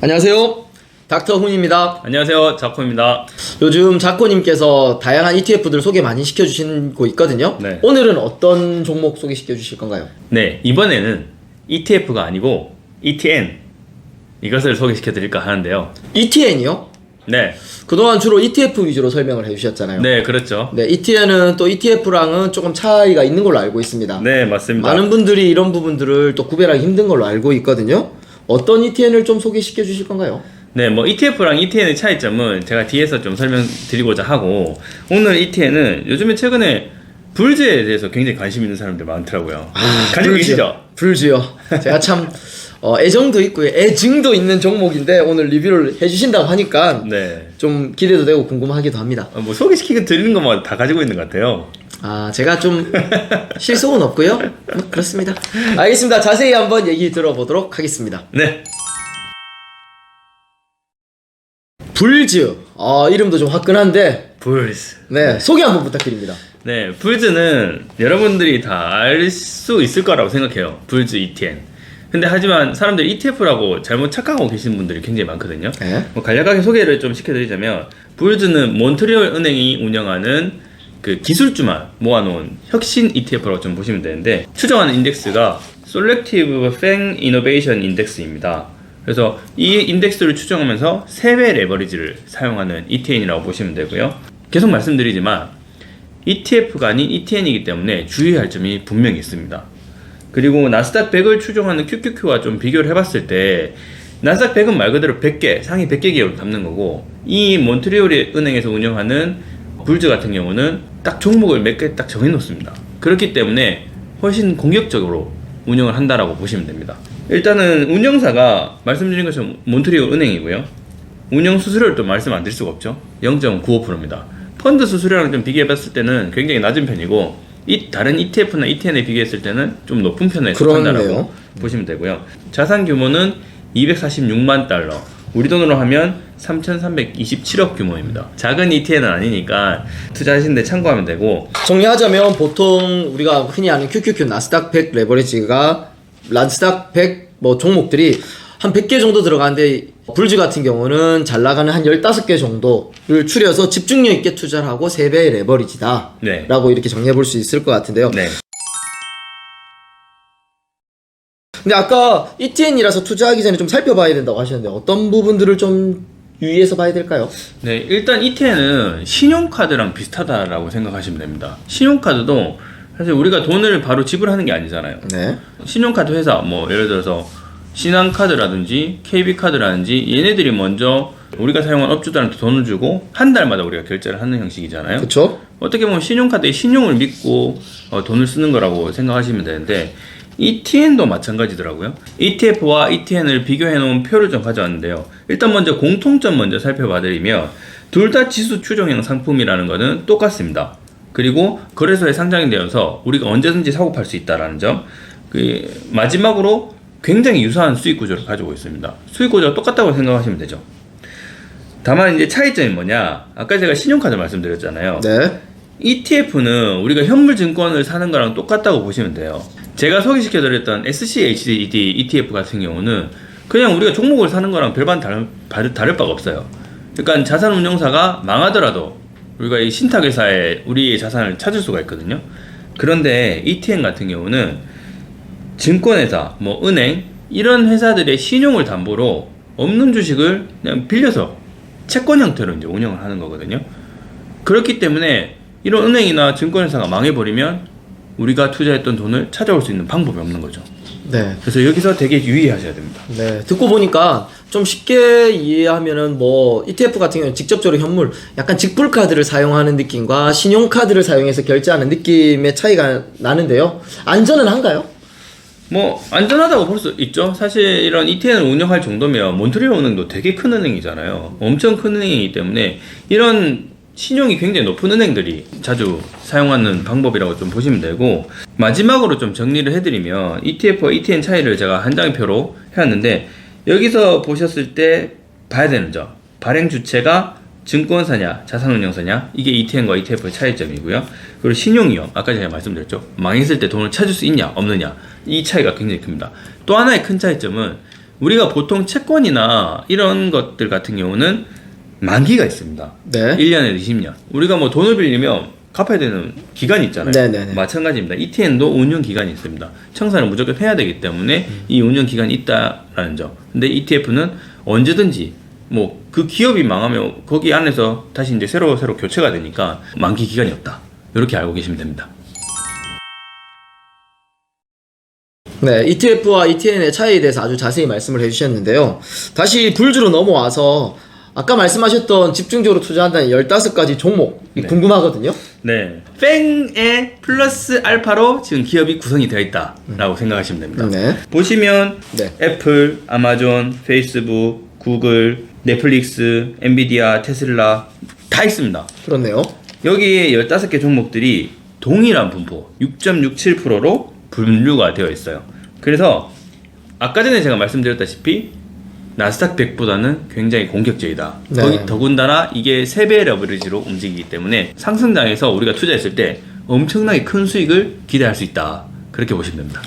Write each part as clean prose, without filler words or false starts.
안녕하세요. 닥터 훈입니다. 안녕하세요, 자코입니다. 요즘 자코님께서 다양한 ETF들 소개 많이 시켜주시고 있거든요. 네. 오늘은 어떤 종목 소개시켜 주실 건가요? 네, 이번에는 ETF가 아니고 ETN 이것을 소개시켜 드릴까 하는데요. ETN이요? 네, 그동안 주로 ETF 위주로 설명을 해주셨잖아요. 네, 그렇죠. 네, ETN은 또 ETF랑은 조금 차이가 있는 걸로 알고 있습니다. 네, 맞습니다. 많은 분들이 이런 부분들을 또 구별하기 힘든 걸로 알고 있거든요. 어떤 ETN을 좀 소개시켜 주실 건가요? 네, 뭐 ETF랑 ETN의 차이점은 제가 뒤에서 좀 설명드리고자 하고, 오늘 ETN은 요즘에 최근에 불즈에 대해서 굉장히 관심 있는 사람들 많더라고요. 가지고 계시죠? 불즈요. 제가 참 애정도 있고요, 애증도 있는 종목인데 오늘 리뷰를 해주신다고 하니까 네. 좀 기대도 되고 궁금하기도 합니다. 뭐 소개시키고 드리는 것만 다 가지고 있는 것 같아요. 아, 제가 좀 실속은 없고요. 그렇습니다. 알겠습니다. 자세히 한번 얘기 들어보도록 하겠습니다. 네. 불즈. 이름도 좀 화끈한데 불즈. 네, 소개 한번 부탁드립니다. 네, 불즈는 여러분들이 다 알 수 있을 거라고 생각해요. 불즈 ETN. 근데 하지만 사람들이 ETF라고 잘못 착각하고 계시는 분들이 굉장히 많거든요. 네. 뭐 간략하게 소개를 좀 시켜드리자면, 불즈는 몬트리올 은행이 운영하는 그 기술주만 모아놓은 혁신 ETF라고 좀 보시면 되는데, 추정하는 인덱스가 Selective FANG Innovation Index입니다. 그래서 이 인덱스를 추정하면서 3배 레버리지를 사용하는 ETN이라고 보시면 되고요. 계속 말씀드리지만 ETF가 아닌 ETN이기 때문에 주의할 점이 분명히 있습니다. 그리고 나스닥 100을 추정하는 QQQ와 좀 비교를 해봤을 때, 나스닥 100은 말 그대로 100개, 상위 100개 기업을 담는 거고, 이 몬트리올 은행에서 운영하는 불즈 같은 경우는 딱 종목을 몇 개 딱 정해놓습니다. 그렇기 때문에 훨씬 공격적으로 운영을 한다라고 보시면 됩니다. 일단은 운영사가 말씀드린 것처럼 몬트리올 은행이고요. 운영 수수료를 또 말씀 안 드릴 수가 없죠. 0.95%입니다. 펀드 수수료랑 좀 비교해봤을 때는 굉장히 낮은 편이고, 다른 ETF나 ETN에 비교했을 때는 좀 높은 편에 속한다라고 보시면 되고요. 자산 규모는 246만 달러, 우리 돈으로 하면 3,327억 규모입니다. 작은 ETN은 아니니까 투자하시는데 참고하면 되고, 정리하자면 보통 우리가 흔히 아는 QQQ 나스닥 100 레버리지가 나스닥 100 종목들이 한 100개 정도 들어가는데, 불즈 같은 경우는 잘 나가는 한 15개 정도를 추려서 집중력 있게 투자를 하고 3배의 레버리지다. 네. 라고 이렇게 정리해 볼 수 있을 것 같은데요. 네. 근데 아까 ETN이라서 투자하기 전에 좀 살펴봐야 된다고 하셨는데 어떤 부분들을 좀 유의해서 봐야 될까요? 네, 일단 ETN은 신용카드랑 비슷하다라고 생각하시면 됩니다. 신용카드도 사실 우리가 돈을 바로 지불하는 게 아니잖아요. 네. 신용카드 회사, 뭐 예를 들어서 신한카드라든지 KB카드라든지 얘네들이 먼저 우리가 사용한 업주들한테 돈을 주고 한 달마다 우리가 결제를 하는 형식이잖아요. 그쵸? 어떻게 보면 신용카드의 신용을 믿고 돈을 쓰는 거라고 생각하시면 되는데, ETN도 마찬가지더라고요. ETF와 ETN을 비교해 놓은 표를 좀 가져왔는데요. 일단 먼저 공통점 먼저 살펴봐드리면, 둘 다 지수 추정형 상품이라는 거는 똑같습니다. 그리고 거래소에 상장이 되어서 우리가 언제든지 사고 팔 수 있다는 점. 마지막으로 굉장히 유사한 수익 구조를 가지고 있습니다. 수익 구조가 똑같다고 생각하시면 되죠. 다만 이제 차이점이 뭐냐, 아까 제가 신용카드 말씀드렸잖아요. 네. ETF는 우리가 현물 증권을 사는 거랑 똑같다고 보시면 돼요. 제가 소개시켜드렸던 SCHD ETF 같은 경우는 그냥 우리가 종목을 사는 거랑 별반 다를 바가 없어요. 그러니까 자산운용사가 망하더라도 우리가 이 신탁회사에 우리의 자산을 찾을 수가 있거든요. 그런데 ETN 같은 경우는 증권회사, 뭐 은행, 이런 회사들의 신용을 담보로 없는 주식을 그냥 빌려서 채권 형태로 이제 운영을 하는 거거든요. 그렇기 때문에 이런 은행이나 증권회사가 망해버리면 우리가 투자했던 돈을 찾아올 수 있는 방법이 없는 거죠. 네. 그래서 여기서 되게 유의하셔야 됩니다. 네. 듣고 보니까 좀 쉽게 이해하면은 ETF 같은 경우는 직접적으로 현물, 약간 직불카드를 사용하는 느낌과 신용카드를 사용해서 결제하는 느낌의 차이가 나는데요. 안전은 한가요? 뭐 안전하다고 볼 수 있죠. 사실 이런 ETN을 운영할 정도면 몬트리올 은행도 되게 큰 은행이잖아요. 엄청 큰 은행이기 때문에 이런 신용이 굉장히 높은 은행들이 자주 사용하는 방법이라고 좀 보시면 되고, 마지막으로 좀 정리를 해드리면 ETF와 ETN 차이를 제가 한 장의 표로 해왔는데, 여기서 보셨을 때 봐야 되는 점, 발행 주체가 증권사냐 자산운용사냐, 이게 ETN과 ETF의 차이점이고요. 그리고 신용위험, 아까 제가 말씀드렸죠. 망했을 때 돈을 찾을 수 있냐 없느냐, 이 차이가 굉장히 큽니다. 또 하나의 큰 차이점은 우리가 보통 채권이나 이런 것들 같은 경우는 만기가 있습니다. 네. 1년에서 20년. 우리가 뭐 돈을 빌리면 갚아야 되는 기간이 있잖아요. 네네네. 마찬가지입니다. ETN도 운용 기간이 있습니다. 청산을 무조건 해야 되기 때문에 이 운용 기간이 있다라는 점. 근데 ETF는 언제든지 뭐 그 기업이 망하면 거기 안에서 다시 이제 새로 교체가 되니까 만기 기간이 없다. 이렇게 알고 계시면 됩니다. 네, ETF와 ETN의 차이에 대해서 아주 자세히 말씀을 해주셨는데요. 다시 불주로 넘어와서 아까 말씀하셨던 집중적으로 투자한다는 15가지 종목 네. 궁금하거든요. 네. 팽의 플러스 알파로 지금 기업이 구성이 되어 있다라고 생각하시면 됩니다. 네. 보시면 네. 애플, 아마존, 페이스북, 구글, 넷플릭스, 엔비디아, 테슬라 다 있습니다. 그렇네요. 여기에 15개 종목들이 동일한 분포 6.67%로 분류가 되어 있어요. 그래서 아까 전에 제가 말씀드렸다시피 나스닥 100보다는 굉장히 공격적이다. 네. 거기 더군다나 이게 3배 레버리지로 움직이기 때문에 상승장에서 우리가 투자했을 때 엄청나게 큰 수익을 기대할 수 있다. 그렇게 보시면 됩니다.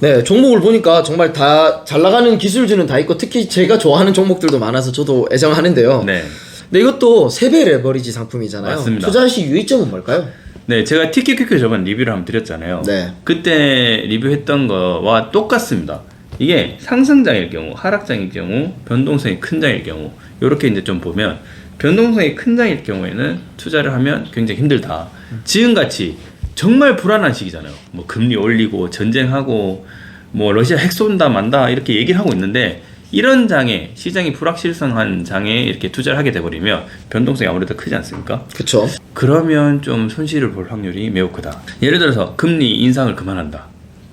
네, 종목을 보니까 정말 다 잘 나가는 기술주는 다 있고 특히 제가 좋아하는 종목들도 많아서 저도 애정하는데요. 네. 근데 이것도 3배 레버리지 상품이잖아요. 맞습니다. 투자 시 유의점은 뭘까요? 네, 제가 TQQQ 저번 리뷰를 한번 드렸잖아요. 네. 그때 리뷰했던 거와 똑같습니다. 이게 상승장일 경우, 하락장일 경우, 변동성이 큰 장일 경우, 이렇게 이제 좀 보면 변동성이 큰 장일 경우에는 투자를 하면 굉장히 힘들다. 지금같이 정말 불안한 시기잖아요. 뭐 금리 올리고 전쟁하고 뭐 러시아 핵 쏜다 만다 이렇게 얘기를 하고 있는데 이런 장에 시장이 불확실성한 장에 이렇게 투자를 하게 돼버리면 변동성이 아무래도 크지 않습니까? 그쵸. 그러면 좀 손실을 볼 확률이 매우 크다. 예를 들어서 금리 인상을 그만한다.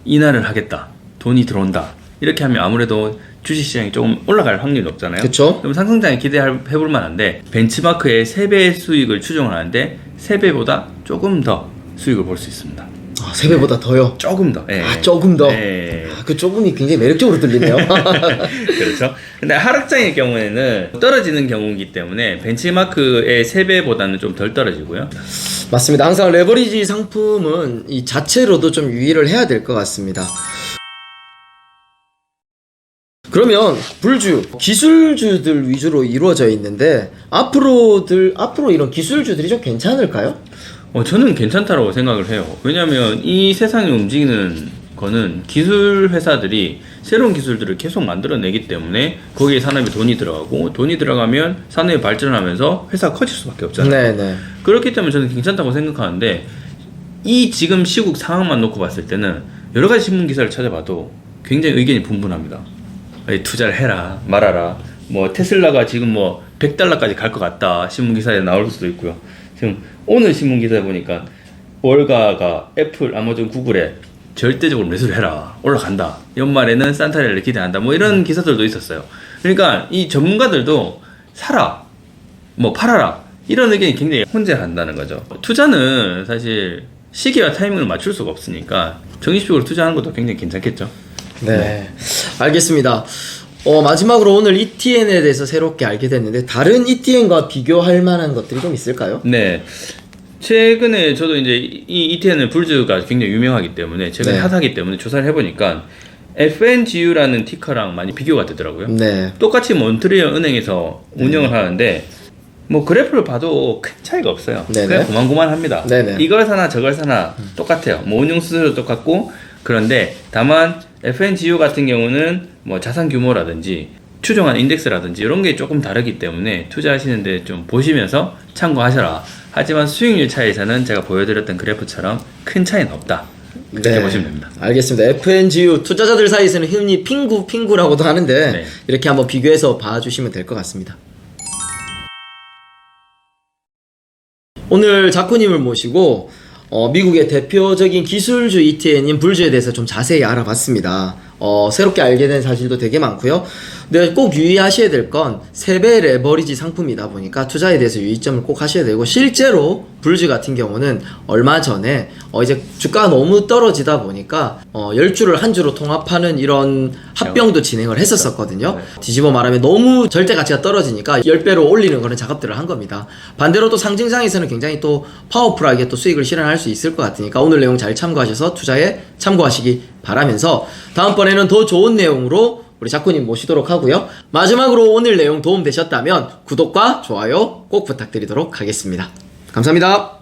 인하를 하겠다. 돈이 들어온다. 이렇게 하면 아무래도 주식시장이 조금 올라갈 확률이 높잖아요. 그쵸. 그럼 상승장에 기대해볼 만한데 벤치마크의 3배의 수익을 추정을 하는데 3배보다 조금 더 수익을 볼 수 있습니다. 아, 3배보다 더요? 조금 더. 예. 아, 조금 더? 예. 아, 그 조금이 굉장히 매력적으로 들리네요. 그렇죠. 근데 하락장의 경우에는 떨어지는 경우이기 때문에 벤치마크의 3배보다는 좀 덜 떨어지고요. 맞습니다. 항상 레버리지 상품은 이 자체로도 좀 유의를 해야 될 것 같습니다. 그러면 불주, 기술주들 위주로 이루어져 있는데 앞으로 이런 기술주들이 좀 괜찮을까요? 저는 괜찮다라고 생각을 해요. 왜냐하면 이 세상이 움직이는 거는 기술 회사들이 새로운 기술들을 계속 만들어내기 때문에 거기에 산업에 돈이 들어가고 돈이 들어가면 산업이 발전하면서 회사가 커질 수밖에 없잖아요. 네네. 그렇기 때문에 저는 괜찮다고 생각하는데 이 지금 시국 상황만 놓고 봤을 때는 여러 가지 신문 기사를 찾아봐도 굉장히 의견이 분분합니다. 투자를 해라 말아라. 뭐 테슬라가 지금 뭐 $100까지 갈 것 같다 신문 기사에 나올 수도 있고요. 지금 오늘 신문 기사에 보니까 월가가 애플, 아마존, 구글에 절대적으로 매수를 해라 올라간다. 연말에는 산타레를 기대한다. 뭐 이런 기사들도 있었어요. 그러니까 이 전문가들도 사라, 뭐 팔아라 이런 의견이 굉장히 혼재한다는 거죠. 투자는 사실 시기와 타이밍을 맞출 수가 없으니까 정기적으로 투자하는 것도 굉장히 괜찮겠죠. 네. 알겠습니다. 마지막으로 오늘 ETN에 대해서 새롭게 알게 됐는데 다른 ETN과 비교할 만한 것들이 좀 있을까요? 네. 최근에 저도 이제 이 ETN은 불주가 굉장히 유명하기 때문에 최근에 네. 핫하기 때문에 조사를 해보니까 FNGU라는 티커랑 많이 비교가 되더라고요. 네. 똑같이 몬트리올 은행에서 운영을 하는데 뭐 그래프를 봐도 큰 차이가 없어요. 네네. 그냥 고만고만합니다. 네네. 이걸 사나 저걸 사나 똑같아요. 뭐 운용 수수료 똑같고 그런데 다만 FNGU 같은 경우는 뭐 자산 규모라든지 추정한 인덱스라든지 이런 게 조금 다르기 때문에 투자하시는데 좀 보시면서 참고하셔라. 하지만 수익률 차이에서는 제가 보여드렸던 그래프처럼 큰 차이는 없다. 그렇게 네. 보시면 됩니다. 알겠습니다. FNGU 투자자들 사이에서는 흔히 핑구라고도 하는데 네. 이렇게 한번 비교해서 봐주시면 될 것 같습니다. 오늘 자쿠님을 모시고 미국의 대표적인 기술주 ETN인 불주에 대해서 좀 자세히 알아봤습니다. 새롭게 알게 된 사실도 되게 많고요. 근데 꼭 유의하셔야 될 건 3배 레버리지 상품이다 보니까 투자에 대해서 유의점을 꼭 하셔야 되고 실제로 불주 같은 경우는 얼마 전에 이제 주가가 너무 떨어지다 보니까 10주를 한 주로 통합하는 이런 합병도 진행을 했었거든요. 뒤집어 말하면 너무 절대 가치가 떨어지니까 10배로 올리는 그런 작업들을 한 겁니다. 반대로 또 상징상에서는 굉장히 또 파워풀하게 또 수익을 실현할 수 있을 것 같으니까 오늘 내용 잘 참고하셔서 투자에 참고하시기 바라면서 다음번에는 더 좋은 내용으로 우리 자쿠님 모시도록 하고요. 마지막으로 오늘 내용 도움 되셨다면 구독과 좋아요 꼭 부탁드리도록 하겠습니다. 감사합니다.